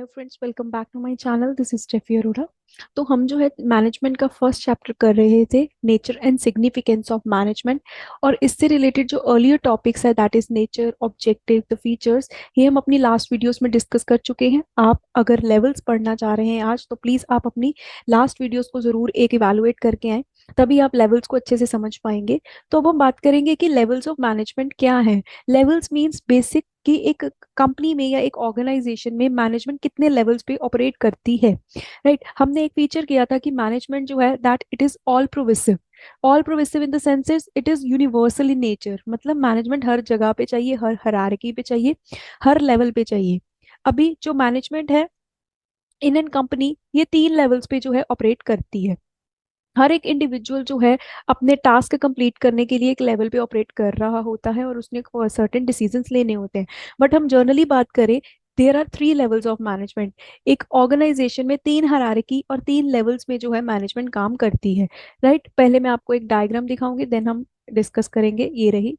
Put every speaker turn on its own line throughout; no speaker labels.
Hello friends, welcome back to my channel. This is Steffi Arora. तो हम जो है मैनेजमेंट का फर्स्ट चैप्टर कर रहे थे, nature and significance of management. और इससे रिलेटेड जो अर्लियर टॉपिक्स है, that is nature, objective, the features, ये हम अपनी लास्ट वीडियोस में डिस्कस कर चुके हैं। आप अगर लेवल्स पढ़ना चाह रहे हैं आज, तो प्लीज़ आप अपनी लास्ट वीडियोस को ज़रूर एक इवेलुएट करके आएँ, तभी आप लेवल्स को अच्छे से समझ पाएंगे। तो अब हम बात करेंगे कि लेवल्स ऑफ मैनेजमेंट क्या है। लेवल्स मीन्स बेसिक कि एक कंपनी में या एक ऑर्गेनाइजेशन में मैनेजमेंट कितने लेवल्स पे ऑपरेट करती है। राइट, हमने एक फीचर किया था कि मैनेजमेंट जो है that it is all pervasive. All pervasive in the senses it is universal in nature, मतलब मैनेजमेंट हर जगह पे चाहिए, हर हायरार्की पे चाहिए, हर लेवल पे चाहिए। अभी जो मैनेजमेंट है इन एन कंपनी, ये 3 लेवल्स पे जो है ऑपरेट करती है। हर एक इंडिविजुअल जो है अपने टास्क कंप्लीट करने के लिए एक लेवल पे ऑपरेट कर रहा होता है और उसने सर्टेन डिसीजंस लेने होते हैं। बट हम जर्नली बात करें, there are 3 levels of management. एक ऑर्गेनाइजेशन में 3 हायरार्की और 3 लेवल्स में जो है मैनेजमेंट काम करती है। राइट, पहले मैं आपको एक डायग्राम दिखाऊंगी, देन हम डिस्कस करेंगे। ये रही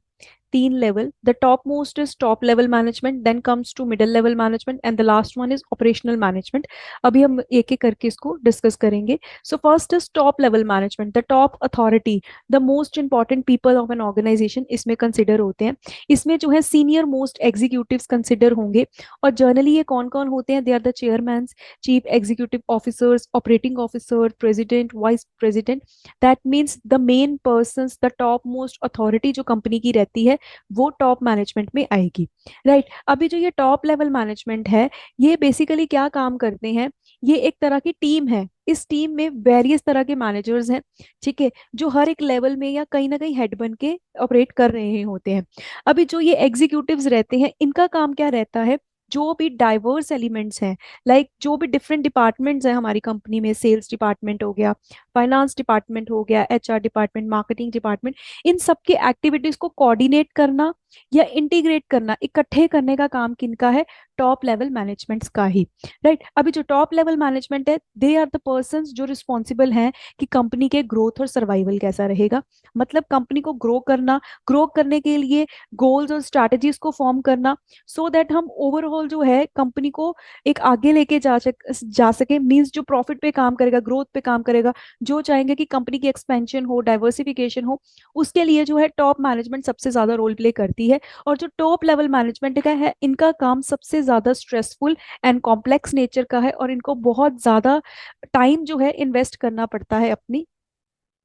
3 level. The top most is top level management, then comes to middle level management and the last one is operational management. अभी हम एक एक करके इसको डिस्कस करेंगे। So first is top level management, the top authority, the most important people of an organisation इसमें consider होते हैं। इसमें जो है सीनियर मोस्ट एग्जीक्यूटिव्स कंसिडर होंगे। और जर्नली ये कौन कौन होते हैं? They are the chairman, chief executive officers, operating officer, president, vice president. That means the main person, the top most authority जो कंपनी की रहती है, वो टॉप मैनेजमेंट में आएगी। राइट, अभी जो ये टॉप लेवल मैनेजमेंट है, ये बेसिकली क्या काम करते हैं? ये एक तरह की टीम है। इस टीम में वेरियस तरह के मैनेजर्स हैं, ठीक है, जो हर एक लेवल में या कहीं ना कहीं हेड बन के ऑपरेट कर रहे होते हैं। अभी जो ये एग्जीक्यूटिव्स रहते हैं, इनका काम क्या रहता है? जो भी डाइवर्स एलिमेंट्स हैं, लाइक जो भी डिफरेंट डिपार्टमेंट्स हैं हमारी कंपनी में, सेल्स डिपार्टमेंट हो गया, फाइनेंस डिपार्टमेंट हो गया, एचआर डिपार्टमेंट, मार्केटिंग डिपार्टमेंट, इन सब की एक्टिविटीज को कोऑर्डिनेट करना या इंटीग्रेट करना, इकट्ठे करने का काम किनका है? टॉप लेवल मैनेजमेंट्स का ही। राइट, अभी जो टॉप लेवल मैनेजमेंट है, दे आर द पर्संस जो रिस्पॉन्सिबल हैं कि कंपनी के ग्रोथ और सर्वाइवल कैसा रहेगा। मतलब कंपनी को ग्रो करना, ग्रो करने के लिए गोल्स और स्ट्रैटेजीज को फॉर्म करना, सो दैट हम ओवरऑल जो है कंपनी को एक आगे लेके जा सके। मीन्स जो प्रॉफिट पे काम करेगा, ग्रोथ पे काम करेगा, जो चाहेंगे कि कंपनी की एक्सपेंशन हो, डाइवर्सिफिकेशन हो, उसके लिए जो है टॉप मैनेजमेंट सबसे ज्यादा रोल प्ले करती है। और जो टॉप लेवल मैनेजमेंट का है, इनका काम सबसे ज्यादा स्ट्रेसफुल एंड कॉम्प्लेक्स नेचर का है, और इनको बहुत ज्यादा टाइम जो है इन्वेस्ट करना पड़ता है अपनी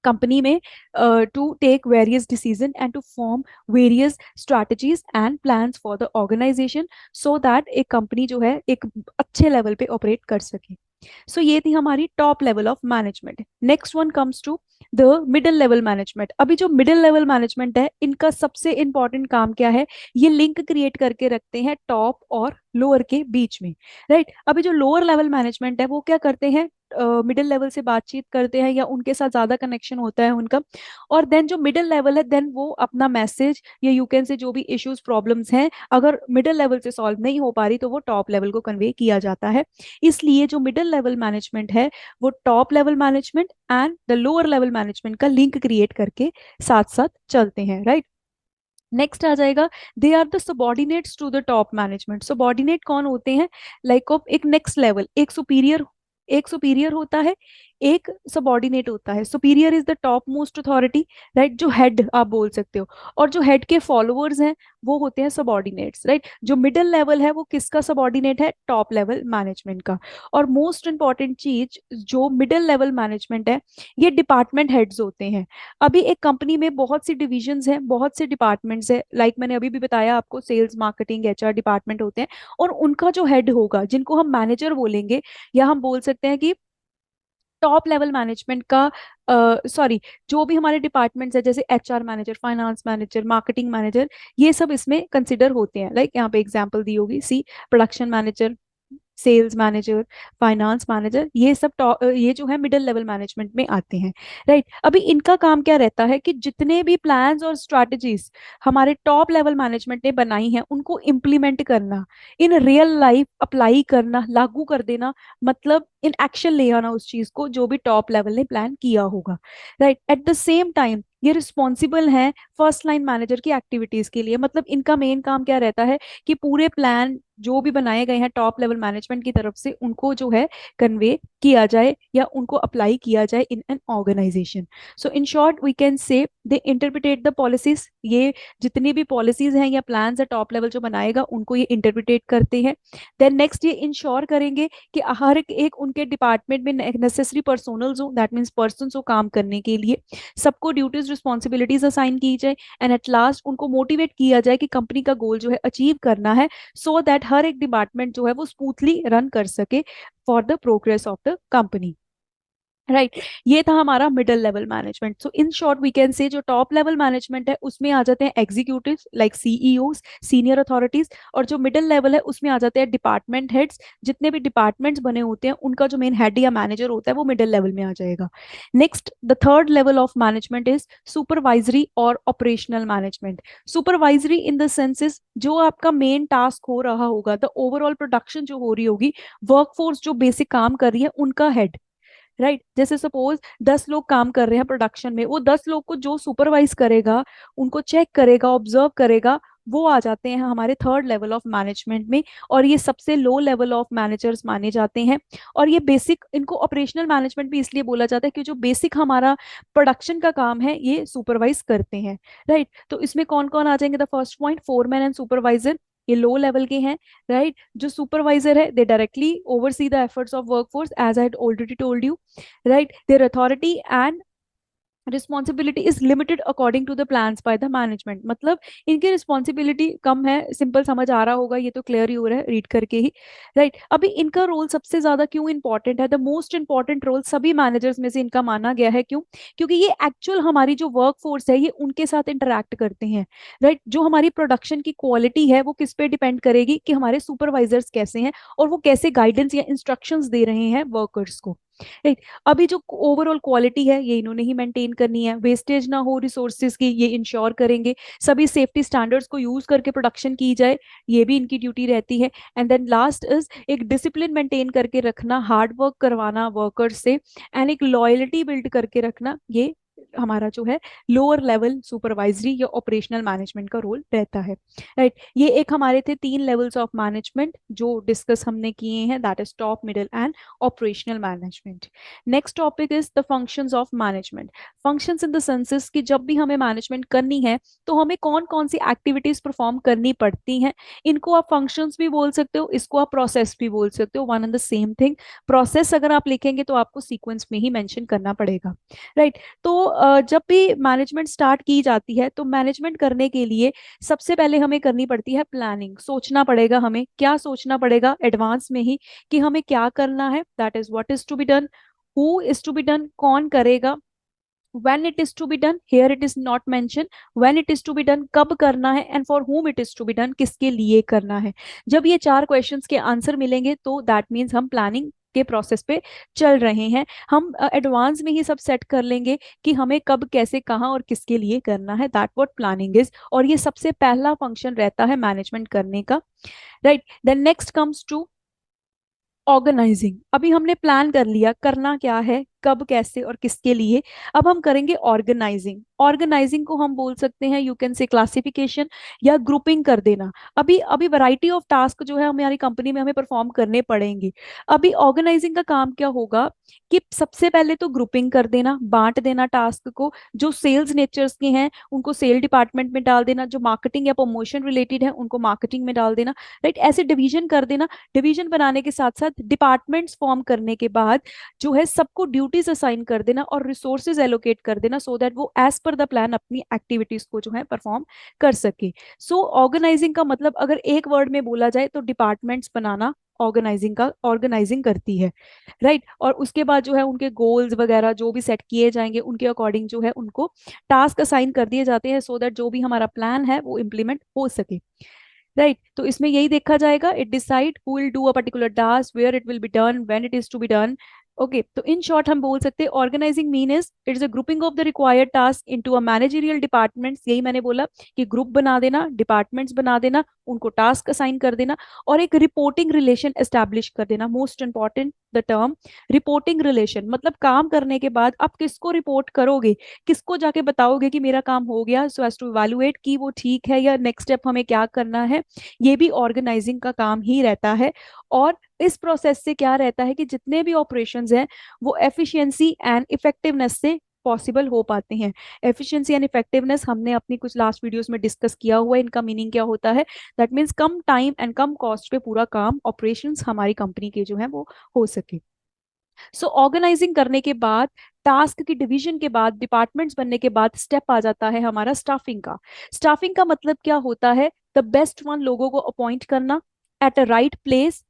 कंपनी में, to take various decision and to form various strategies and plans for the organisation, so that एक कंपनी जो है एक अच्छे लेवल पे ऑपरेट कर सके। सो ये थी हमारी top level of management. Next one comes to the middle level management. अभी जो मिडिल लेवल मैनेजमेंट है, इनका सबसे इंपॉर्टेंट काम क्या है? ये लिंक क्रिएट करके रखते हैं टॉप और लोअर के बीच में। राइट, अभी जो लोअर लेवल मैनेजमेंट है, वो क्या करते हैं? मिडिल लेवल से बातचीत करते हैं या उनके साथ ज्यादा कनेक्शन होता है उनका। और देन जो मिडिल लेवल है, देन वो अपना मैसेज या यू कैन से जो भी इश्यूज प्रॉब्लम्स हैं, अगर मिडिल लेवल से सॉल्व नहीं हो पा रही, तो वो टॉप लेवल को कन्वे किया जाता है। इसलिए जो मिडिल लेवल मैनेजमेंट है, वो top level management and the lower level management का लिंक क्रिएट करके साथ साथ चलते हैं। राइट, नेक्स्ट आ जाएगा, they are the subordinates to the top management. Subordinate कौन होते हैं? लाइक ऑफ एक नेक्स्ट लेवल, एक सुपीरियर होता है, एक सबॉर्डिनेट होता है। Superior is the top most authority, right, जो हेड आप बोल सकते हो। और जो हेड के फॉलोअर्स हैं, वो होते हैं सबॉर्डिनेट्स। राइट, जो मिडिल लेवल है, वो किसका सबॉर्डिनेट है? टॉप लेवल मैनेजमेंट का। और मोस्ट इंपॉर्टेंट चीज, जो मिडिल लेवल मैनेजमेंट है, ये डिपार्टमेंट हेड्स होते हैं। अभी एक कंपनी में बहुत सी डिविजन्स हैं, बहुत से डिपार्टमेंट्स हैं, लाइक मैंने अभी भी बताया आपको, सेल्स, मार्केटिंग, एचआर डिपार्टमेंट होते हैं। और उनका जो हेड होगा, जिनको हम मैनेजर बोलेंगे, या हम बोल सकते हैं कि टॉप लेवल मैनेजमेंट का, सॉरी, जो भी हमारे डिपार्टमेंट्स है, जैसे HR manager, finance manager, marketing manager, ये सब इसमें कंसिडर होते हैं। लाइक यहाँ पे एग्जांपल दी होगी, see, production manager, sales manager, finance manager, ये सब ये जो है मिडिल लेवल मैनेजमेंट में आते हैं। राइट, अभी इनका काम क्या रहता है कि जितने भी प्लान्स और स्ट्रैटेजीज हमारे टॉप लेवल मैनेजमेंट ने बनाई हैं, उनको इम्प्लीमेंट करना, इन रियल लाइफ अप्लाई करना, लागू कर देना, मतलब इन एक्शन ले आना उस चीज को जो भी टॉप लेवल ने प्लान किया होगा। Right, at the same time ये रिस्पॉन्सिबल हैं फर्स्ट लाइन मैनेजर की एक्टिविटीज के लिए। मतलब इनका मेन काम क्या रहता है कि पूरे प्लान जो भी बनाए गए हैं टॉप लेवल मैनेजमेंट की तरफ से, उनको जो है कन्वे किया जाए या उनको अप्लाई किया जाए in an organisation. So in short we can say they interpret the policies. ये जितनी भी पॉलिसीज हैं या प्लान्स है टॉप लेवल जो बनाएगा उनको ये इंटरप्रिटेट करते हैं. देन नेक्स्ट ये इंश्योर करेंगे कि हर एक उनके डिपार्टमेंट में नेसेसरी पर्सोनल्स हो, दैट मीन्स पर्सन हो काम करने के लिए, सबको ड्यूटीज रिस्पॉन्सिबिलिटीज असाइन की जाए एंड एट लास्ट उनको मोटिवेट किया जाए कि कंपनी का गोल जो है अचीव करना है, सो दैट हर एक डिपार्टमेंट जो है वो स्मूथली रन कर सके for the progress of the company. Right ये था हमारा middle level management. So in short we can say जो टॉप लेवल मैनेजमेंट है उसमें आ जाते हैं executive like CEOs, senior authorities, और जो मिडिल लेवल है उसमें आ जाते हैं डिपार्टमेंट हेड्स. जितने भी डिपार्टमेंट्स बने होते हैं उनका जो मेन हेड या मैनेजर होता है वो मिडिल लेवल में आ जाएगा. Next the third level of management is supervisory और operational management. Supervisory in the senses जो आपका मेन टास्क हो रहा होगा, द ओवरऑल प्रोडक्शन जो हो रही होगी, वर्कफोर्स जो बेसिक काम कर रही है उनका हेड. राइट जैसे सपोज 10 लोग काम कर रहे हैं प्रोडक्शन में, वो 10 लोग को जो सुपरवाइज करेगा, उनको चेक करेगा, ऑब्जर्व करेगा, वो आ जाते हैं हमारे थर्ड लेवल ऑफ मैनेजमेंट में. और ये सबसे लो लेवल ऑफ मैनेजर्स माने जाते हैं. और ये बेसिक, इनको ऑपरेशनल मैनेजमेंट भी इसलिए बोला जाता है कि जो बेसिक हमारा प्रोडक्शन का काम है ये सुपरवाइज करते हैं. राइट तो इसमें कौन कौन आ जाएंगे? The first point foreman and supervisor, ये लो लेवल के हैं. राइट जो सुपरवाइजर है they directly oversee the efforts of workforce as I had already told you. right their authority and responsibility is limited according to the plans by the management. मतलब इनकी responsibility कम है. Simple समझ आ रहा होगा, ये तो क्लियर ही हो रहा है रीड करके ही. राइट अभी इनका रोल सबसे ज्यादा क्यों इंपॉर्टेंट है? द मोस्ट इंपॉर्टेंट रोल सभी मैनेजर्स में से इनका माना गया है. क्यों? क्योंकि ये एक्चुअल हमारी जो वर्क फोर्स है ये उनके साथ इंटरेक्ट करते हैं. जो हमारी प्रोडक्शन की क्वालिटी है वो किस पे डिपेंड करेगी कि हमारे सुपरवाइजर्स कैसे हैं और वो कैसे गाइडेंस या इंस्ट्रक्शंस दे रहे हैं वर्कर्स को. राइट अभी जो ओवरऑल क्वालिटी है ये इन्होंने ही मेंटेन करनी है, वेस्टेज ना हो रिसोर्सेज की ये इंश्योर करेंगे, सभी सेफ्टी स्टैंडर्ड्स को यूज करके प्रोडक्शन की जाए, ये भी इनकी ड्यूटी रहती है. एंड देन लास्ट इज एक डिसिप्लिन मेंटेन करके रखना, हार्ड वर्क करवाना वर्कर्स से, एंड एक लॉयल्टी बिल्ड करके रखना, ये हमारा जो है लोअर लेवल सुपरवाइजरी या ऑपरेशनल मैनेजमेंट का रोल रहता है. राइट ये एक हमारे थे 3 लेवल्स ऑफ मैनेजमेंट जो डिस्कस हमने किए हैं, that is top, middle and operational management. Next topic is the functions of management. Functions in the senses कि जब भी हमें मैनेजमेंट करनी है तो हमें कौन कौन सी एक्टिविटीज परफॉर्म करनी पड़ती हैं. इनको आप फंक्शंस भी बोल सकते हो, इसको आप प्रोसेस भी बोल सकते हो, one and the same thing. Process अगर आप लिखेंगे तो आपको सीक्वेंस में ही मेंशन करना पड़ेगा. राइट तो जब भी मैनेजमेंट स्टार्ट की जाती है तो मैनेजमेंट करने के लिए सबसे पहले हमें करनी पड़ती है प्लानिंग. सोचना पड़ेगा, हमें क्या सोचना पड़ेगा एडवांस में ही कि हमें क्या करना है, that is what is to be done, who is to be done, कौन करेगा, when it is to be done, here it is not mentioned, when it is to be done, कब करना है, and for whom it is to be done, किसके लिए करना है. जब ये 4 क्वेश्चंस के आंसर मिलेंगे तो दैट मीन्स हम प्लानिंग के प्रोसेस पे चल रहे हैं. हम एडवांस में ही सब सेट कर लेंगे कि हमें कब, कैसे, कहाँ और किसके लिए करना है, दैट व्हाट प्लानिंग इज. और ये सबसे पहला फंक्शन रहता है मैनेजमेंट करने का. Right then next comes to organising. अभी हमने प्लान कर लिया करना क्या है, कब, कैसे और किसके लिए. अब हम करेंगे ऑर्गेनाइजिंग. ऑर्गेनाइजिंग को हम बोल सकते हैं यू कैन से क्लासिफिकेशन या ग्रुपिंग कर देना. अभी अभी वैरायटी ऑफ टास्क जो है हमारी कंपनी में हमें परफॉर्म करने पड़ेंगे. अभी ऑर्गेनाइजिंग का काम क्या होगा कि सबसे पहले तो ग्रुपिंग कर देना, बांट देना टास्क को. जो सेल्स नेचर्स के हैं उनको सेल डिपार्टमेंट में डाल देना, जो मार्केटिंग या प्रमोशन रिलेटेड है उनको मार्केटिंग में डाल देना. राइट ऐसे डिवीजन कर देना. डिवीजन बनाने के साथ साथ डिपार्टमेंट्स फॉर्म करने के बाद जो है सबको ड्यूटीज असाइन कर देना और रिसोर्सेज एलोकेट कर देना, सो दैट वो एज पर द प्लान अपनी एक्टिविटीज को जो है परफॉर्म कर सके. सो ऑर्गेनाइजिंग का मतलब अगर एक वर्ड में बोला जाए तो डिपार्टमेंट्स बनाना ऑर्गेनाइजिंग करती है. राइट और उसके बाद जो है उनके गोल्स वगैरह जो भी सेट किए जाएंगे उनके अकॉर्डिंग जो है उनको टास्क असाइन कर दिए जाते हैं, सो दैट जो भी हमारा प्लान है वो इम्प्लीमेंट हो सके. राइट तो इसमें यही देखा जाएगा, it decide who will do a particular task, where it will be done, when it is to be done, okay, तो इन शॉर्ट हम बोल सकते हैं organising mean is it is a grouping of the required task into a managerial departments. यही मैंने बोला कि group बना देना, डिपार्टमेंट्स बना देना, उनको टास्क असाइन कर देना और एक रिपोर्टिंग रिलेशन एस्टैब्लिश कर देना। Most important the term reporting relation, मतलब काम करने के बाद आप किसको रिपोर्ट करोगे, किसको जाके बताओगे कि मेरा काम हो गया, सो एज टू इवैल्यूएट कि वो ठीक है या नेक्स्ट स्टेप हमें क्या करना है। ये भी ऑर्गेनाइजिंग का काम ही रहता है। और इस प्रोसेस से क्या रहता है कि जितने भी ऑपरेशंस हैं वो एफिशिएंसी एंड इफेक्टिवनेस से पॉसिबल हो पाते हैं। एफिशिएंसी एंड इफेक्टिवनेस हमने अपनी कुछ लास्ट वीडियोस में डिस्कस किया हुआ है। इनका मीनिंग क्या होता है, that means come time and come cost पे पूरा काम ऑपरेशंस हमारी कंपनी के जो है वो हो सके। सो ऑर्गेनाइजिंग करने के बाद, टास्क की डिवीजन के बाद, डिपार्टमेंट्स बनने के बाद स्टेप आ जाता है हमारा स्टाफिंग का। स्टाफिंग का मतलब क्या होता है, द बेस्ट वन लोगों को अपॉइंट करना at a right place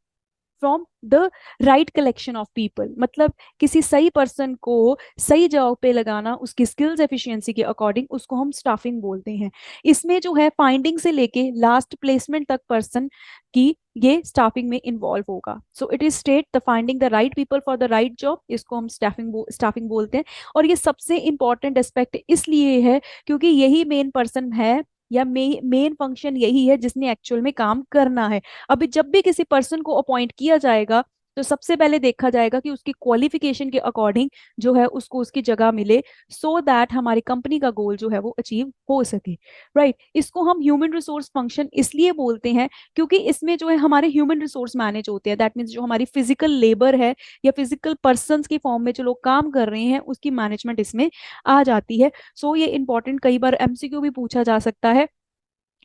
from the right collection of people. मतलब किसी सही पर्सन को सही जगह पे लगाना उसकी स्किल्स एफिशिएंसी के अकॉर्डिंग, उसको हम स्टाफिंग बोलते हैं। इसमें जो है फाइंडिंग से लेके लास्ट प्लेसमेंट तक पर्सन की ये स्टाफिंग में इन्वॉल्व होगा। So it is state the finding the right people for the right job, इसको हम स्टाफिंग बोलते हैं। और ये सबसे इंपॉर्टेंट एस्पेक्ट इसलिए है क्योंकि यही मेन पर्सन है या मेन फंक्शन यही है जिसने एक्चुअल में काम करना है। अभी जब भी किसी पर्सन को अपॉइंट किया जाएगा तो सबसे पहले देखा जाएगा कि उसकी क्वालिफिकेशन के अकॉर्डिंग जो है उसको उसकी जगह मिले, सो दैट हमारी कंपनी का गोल जो है वो अचीव हो सके। राइट, इसको हम ह्यूमन रिसोर्स फंक्शन इसलिए बोलते हैं क्योंकि इसमें जो है हमारे ह्यूमन रिसोर्स मैनेज होते हैं। दैट मीन्स जो हमारी फिजिकल लेबर है या फिजिकल पर्सन की फॉर्म में जो लोग काम कर रहे हैं उसकी मैनेजमेंट इसमें आ जाती है। सो ये इंपॉर्टेंट, कई बार एमसीक्यू भी पूछा जा सकता है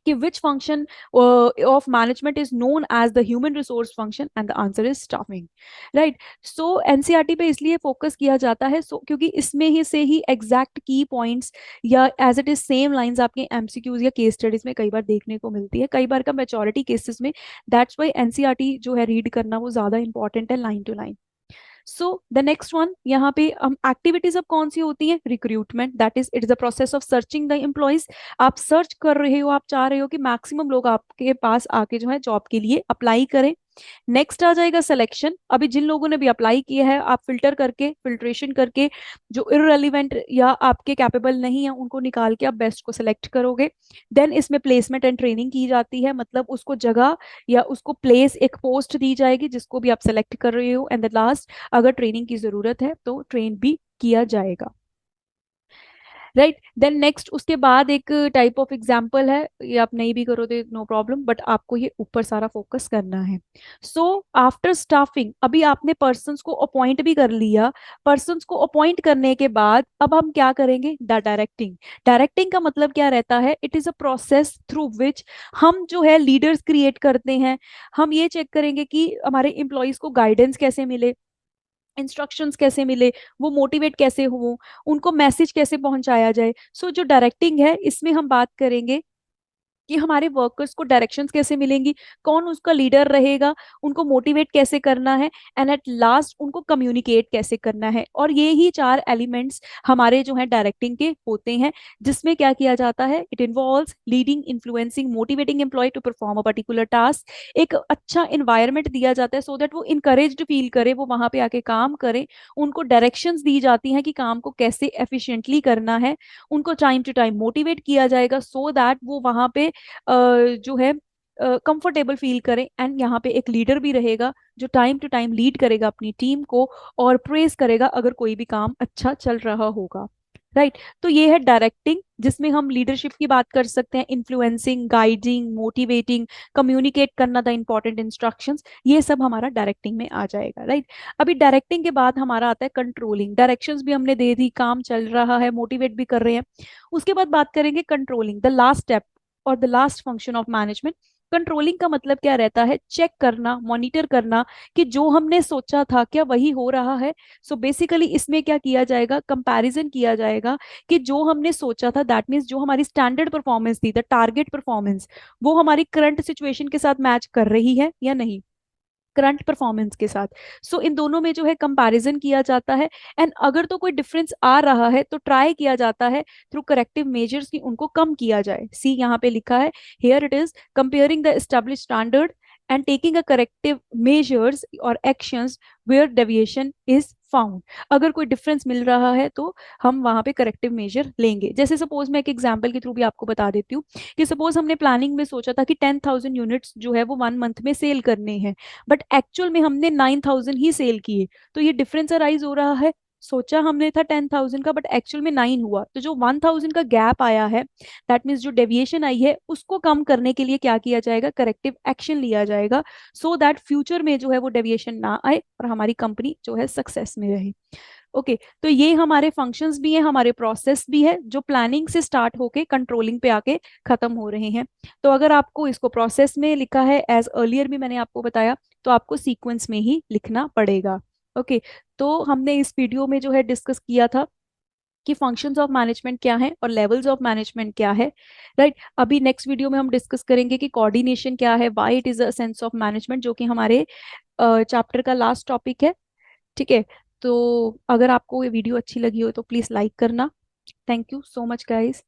कि which function of management is known as the human resource function, and the answer is staffing, right? So NCERT पे इसलिए फोकस किया जाता है क्योंकि इसमें ही से ही एग्जैक्ट की पॉइंट्स या as it is same lines आपके एमसीक्यूज या केस स्टडीज में कई बार देखने को मिलती है, कई बार का मेजोरिटी केसेस में। दैट्स वाई एनसीईआरटी जो है रीड करना वो ज्यादा इंपॉर्टेंट है line to line. So the next one, यहाँ पे हम एक्टिविटीज अब कौन सी होती हैं, recruitment, that is it is the process of searching the employees. आप सर्च कर रहे हो, आप चाह रहे हो कि मैक्सिमम लोग आपके पास आके जो है जॉब के लिए अप्लाई करें। नेक्स्ट आ जाएगा सिलेक्शन। अभी जिन लोगों ने भी अप्लाई किया है आप फिल्टर करके, फिल्ट्रेशन करके जो इररिलेवेंट या आपके कैपेबल नहीं है उनको निकाल के आप बेस्ट को सिलेक्ट करोगे। देन इसमें प्लेसमेंट एंड ट्रेनिंग की जाती है, मतलब उसको जगह या उसको प्लेस, एक पोस्ट दी जाएगी जिसको भी आप सेलेक्ट कर रहे हो। एंड द लास्ट, अगर ट्रेनिंग की जरूरत है तो ट्रेन भी किया जाएगा। राइट, देन नेक्स्ट उसके बाद एक टाइप ऑफ एग्जाम्पल है, ये आप नहीं भी करो तो नो प्रॉब्लम, बट आपको ये ऊपर सारा फोकस करना है। सो आफ्टर स्टाफिंग, अभी आपने पर्सन्स को अपॉइंट भी कर लिया। पर्सन्स को अपॉइंट करने के बाद अब हम क्या करेंगे, द डायरेक्टिंग। डायरेक्टिंग का मतलब क्या रहता है, it is a process through which हम जो है लीडर्स क्रिएट करते हैं। हम ये चेक करेंगे कि हमारे एम्प्लॉयज को गाइडेंस कैसे मिले, इंस्ट्रक्शंस कैसे मिले, वो मोटिवेट कैसे हो, उनको मैसेज कैसे पहुंचाया जाए। सो जो डायरेक्टिंग है इसमें हम बात करेंगे कि हमारे वर्कर्स को डायरेक्शंस कैसे मिलेंगी, कौन उसका लीडर रहेगा, उनको मोटिवेट कैसे करना है, एंड एट लास्ट उनको कम्युनिकेट कैसे करना है। और ये ही चार एलिमेंट्स हमारे जो है डायरेक्टिंग के होते हैं, जिसमें क्या किया जाता है, it involves leading, influencing, motivating employ to perform a particular task. एक अच्छा इन्वायरमेंट दिया जाता है सो दैट वो इंकरेज्ड फील करे, वो वहां पे आके काम करे। उनको डायरेक्शंस दी जाती हैं कि काम को कैसे एफिशिएंटली करना है। उनको टाइम टू टाइम मोटिवेट किया जाएगा सो दैट वो वहां पे जो है कंफर्टेबल फील करें। एंड यहाँ पे एक लीडर भी रहेगा जो टाइम टू टाइम लीड करेगा अपनी टीम को और प्रेज करेगा अगर कोई भी काम अच्छा चल रहा होगा। राइट, तो ये है डायरेक्टिंग, जिसमें हम लीडरशिप की बात कर सकते हैं, इन्फ्लुएंसिंग, गाइडिंग, मोटिवेटिंग, कम्युनिकेट करना द इंपॉर्टेंट इंस्ट्रक्शंस, ये सब हमारा डायरेक्टिंग में आ जाएगा। राइट, अभी डायरेक्टिंग के बाद हमारा आता है कंट्रोलिंग। डायरेक्शंस भी हमने दे दी, काम चल रहा है, मोटिवेट भी कर रहे हैं। उसके बाद बात करेंगे कंट्रोलिंग, द लास्ट स्टेप और the last function of management. Controlling का मतलब क्या रहता है, चेक करना, मॉनिटर करना कि जो हमने सोचा था क्या वही हो रहा है। सो बेसिकली इसमें क्या किया जाएगा, कंपैरिजन किया जाएगा कि जो हमने सोचा था, दैट मीन्स जो हमारी स्टैंडर्ड परफॉर्मेंस थी, द टारगेट परफॉर्मेंस, वो हमारी करंट सिचुएशन के साथ मैच कर रही है या नहीं, करंट परफॉर्मेंस के साथ। सो इन दोनों में जो है कंपैरिजन किया जाता है। एंड अगर तो कोई डिफरेंस आ रहा है तो ट्राई किया जाता है थ्रू करेक्टिव मेजर्स की उनको कम किया जाए। सी यहाँ पे लिखा है, here it is comparing the establish standard and taking a corrective measures or actions where deviation is found. अगर कोई डिफरेंस मिल रहा है तो हम वहां पे करेक्टिव मेजर लेंगे। जैसे सपोज मैं एक एग्जांपल के थ्रू भी आपको बता देती हूँ कि सपोज हमने प्लानिंग में सोचा था कि 10,000 यूनिट्स जो है वो 1 मंथ में सेल करने हैं, बट एक्चुअल में हमने 9,000 ही सेल किए। तो ये डिफरेंस अराइज हो रहा है। सोचा हमने था 10,000 का, बट एक्चुअल में 9 हुआ। तो जो 1,000 का गैप आया है, दैट मीन्स जो डेविएशन आई है, उसको कम करने के लिए क्या किया जाएगा, करेक्टिव एक्शन लिया जाएगा, सो दैट फ्यूचर में जो है वो डेविएशन ना आए और हमारी कंपनी जो है सक्सेस में रहे। ओके, तो ये हमारे फंक्शंस भी हैं, हमारे प्रोसेस भी है, जो प्लानिंग से स्टार्ट होके कंट्रोलिंग पे आके खत्म हो रहे हैं। तो अगर आपको इसको प्रोसेस में लिखा है, एज अर्लियर भी मैंने आपको बताया, तो आपको सीक्वेंस में ही लिखना पड़ेगा। ओके, तो हमने इस वीडियो में जो है डिस्कस किया था कि फंक्शंस ऑफ मैनेजमेंट क्या है और लेवल्स ऑफ मैनेजमेंट क्या है। राइट, अभी नेक्स्ट वीडियो में हम डिस्कस करेंगे कि कोऑर्डिनेशन क्या है, why it is a sense of management, जो कि हमारे चैप्टर का लास्ट टॉपिक है। ठीक है, तो अगर आपको ये वीडियो अच्छी लगी हो तो प्लीज़ लाइक करना। Thank you so much guys.